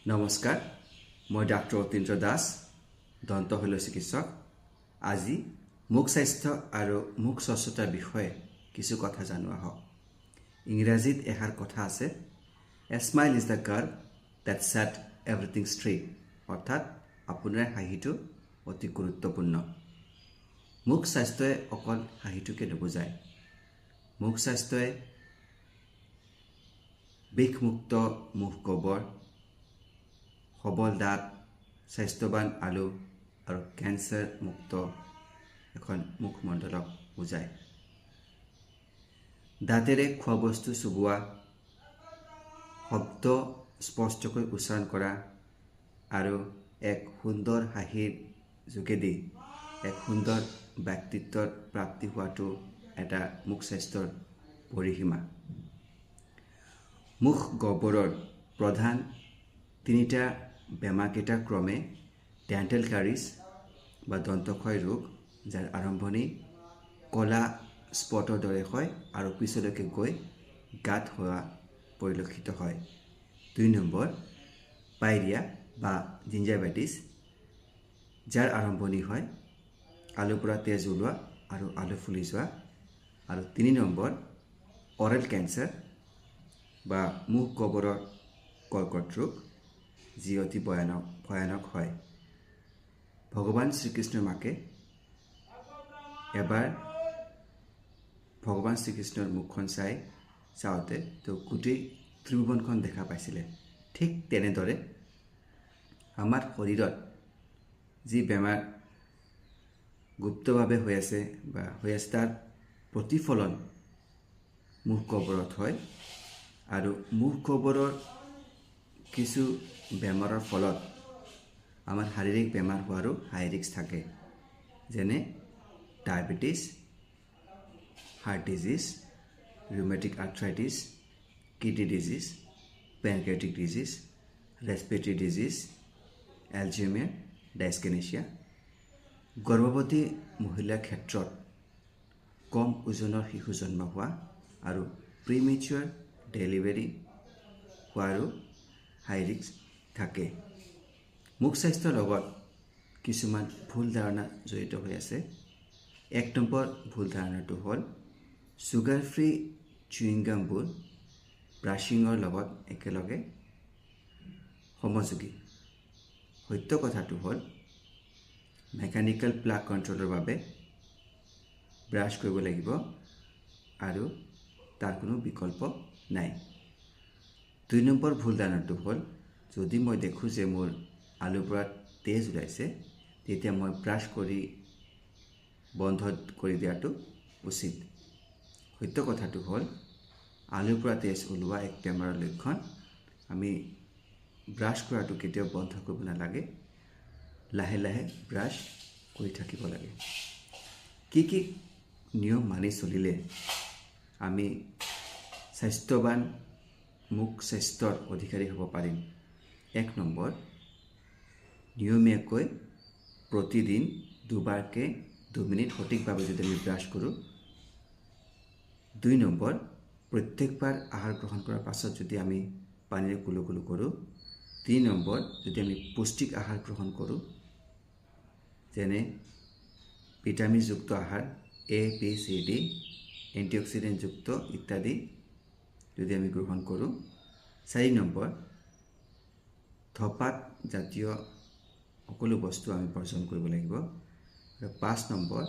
নমস্কাৰ, মই ডাক্তৰ অতীন্দ্ৰ দাস, দন্তশল্য চিকিৎসক। আজি মুখ স্বাস্থ্য আৰু মুখ স্বচ্ছতাৰ বিষয়ে কিছু কথা জানো আহক। ইংৰাজীত এষাৰ কথা আছে, a smile is the curve that sets everything straight. অৰ্থাৎ আপোনাৰ হাঁহিটো অতি গুৰুত্বপূৰ্ণ। মুখ স্বাস্থ্যই অকল হাঁহিটোকে নুবুজায়। মুখ স্বাস্থ্যই বিষমুক্ত মুখ গহ্বৰ, সবল দাঁত, স্বাস্থ্যৱান আলু আৰু কেঞ্চাৰ মুক্ত এখন মুখমণ্ডলক বুজায়। দাঁতেৰে খোৱা বস্তু চুবোৱা, শব্দ স্পষ্টকৈ উচ্চাৰণ কৰা আৰু এক সুন্দৰ হাঁহিৰ যোগেদি এক সুন্দৰ ব্যক্তিত্বৰ প্ৰাপ্তি হোৱাটো এটা মুখ স্বাস্থ্যৰ পৰিসীমা। মুখ গহ্বৰৰ প্ৰধান তিনিটা বেমাৰকেইটা ক্ৰমে ডেণ্টেল কাৰিছ বা দন্তক্ষয় ৰোগ, যাৰ আৰম্ভণি কলা স্পটৰ দৰে হয় আৰু পিছলৈকে গৈ গাঁত হোৱা পৰিলক্ষিত হয়। 2 নম্বৰ পাইৰিয়া বা জিঞ্জাইভাইটিছ, যাৰ আৰম্ভণি হয় আলুৰ পৰা তেজ ওলোৱা আৰু আলু ফুলি যোৱা। আৰু 3 নম্বৰ অৰেল কেঞ্চাৰ বা মুখ গহ্বৰৰ কৰ্কট ৰোগ, যি অতি ভয়ানক হয়। ভগৱান শ্ৰীকৃষ্ণৰ মাকে এবাৰ ভগৱান শ্ৰীকৃষ্ণৰ মুখখন চাওঁতে তেওঁ গোটেই ত্ৰিভুৱনখন দেখা পাইছিলে। ঠিক তেনেদৰে আমাৰ শৰীৰত যি বেমাৰ গুপ্তভাৱে হৈ আছে তাৰ প্ৰতিফলন মুখ গহ্বৰত হয়। আৰু মুখ গহ্বৰৰ কিছু বেমাৰৰ ফলত আমাৰ শাৰীৰিক বেমাৰ হোৱাৰো হাই ৰিস্ক থাকে, যেনে diabetes, heart disease, rheumatic arthritis, kidney disease, pancreatic disease, respiratory disease, Alzheimer, dyskinesia. গৰ্ভৱতী মহিলাৰ ক্ষেত্ৰত কম ওজনৰ শিশু জন্ম হোৱা আৰু প্ৰিমেচিউৰ ডেলিভাৰী হোৱাৰো হাই ৰিস্ক থাকে। মুখ স্বাস্থ্যৰ লগত কিছুমান ভুল ধাৰণা জড়িত হৈ আছে। 1 নম্বৰ ভুল ধাৰণাটো হ'ল চুগাৰ ফ্ৰী চুইংগামবোৰ ব্ৰাছিঙৰ লগত একেলগে সমযোগী। সত্য কথাটো হ'ল মেকানিকেল প্লাগ কণ্ট্ৰলৰ বাবে ব্ৰাছ কৰিব লাগিব আৰু তাৰ কোনো বিকল্প নাই। 2 নম্বৰ ভুল ধাৰণাটো হ'ল যদি মই দেখোঁ যে মোৰ আলুৰ পৰা তেজ ওলাইছে, তেতিয়া মই ব্ৰাছ কৰি বন্ধ কৰি দিয়াটো উচিত। সত্য কথাটো হ'ল আলুৰ পৰা তেজ ওলোৱা এক বেমাৰৰ লক্ষণ। আমি ব্ৰাছ কৰাটো কেতিয়াও বন্ধ কৰিব নালাগে, লাহে লাহে ব্ৰাছ কৰি থাকিব লাগে। কি নিয়ম মানি চলিলে আমি স্বাস্থ্যৱান মুখ স্বাস্থ্যৰ অধিকাৰী হ'ব পাৰিম? 1 নম্বৰ, নিয়মীয়াকৈ প্ৰতিদিন দুবাৰকৈ 2 মিনিট সঠিকভাৱে যদি আমি ব্ৰাছ কৰোঁ। 2 নম্বৰ, প্ৰত্যেকবাৰ আহাৰ গ্ৰহণ কৰাৰ পাছত যদি আমি পানীৰে কুলুকুলু কৰোঁ। 3 নম্বৰ, যদি আমি পুষ্টিক আহাৰ গ্ৰহণ কৰোঁ, যেনে ভিটামিনযুক্ত আহাৰ A, B, C, D, এণ্টিঅক্সিডেণ্টযুক্ত ইত্যাদি যদি আমি গ্ৰহণ কৰোঁ। 4 নম্বৰ, ধঁপাত জাতীয় সকলো বস্তু আমি বৰ্জন কৰিব লাগিব। আৰু 5 নম্বৰ,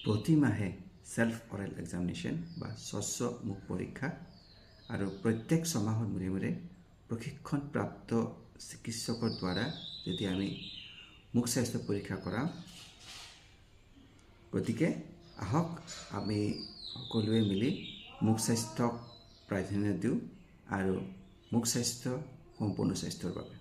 প্ৰতি মাহে ছেল্ফ অৰেল এক্সামিনেশ্যন বা স্বচ্ছ মুখ পৰীক্ষা আৰু প্ৰত্যেক 6 মাহৰ মূৰে মূৰে প্ৰশিক্ষণপ্ৰাপ্ত চিকিৎসকৰ দ্বাৰা যদি আমি মুখ স্বাস্থ্য পৰীক্ষা কৰাওঁ। গতিকে আহক আমি সকলোৱে মিলি মুখ স্বাস্থ্যক প্ৰাধান্য দিওঁ আৰু মুখ স্বাস্থ্য সম্পূৰ্ণ স্বাস্থ্যৰ বাবে।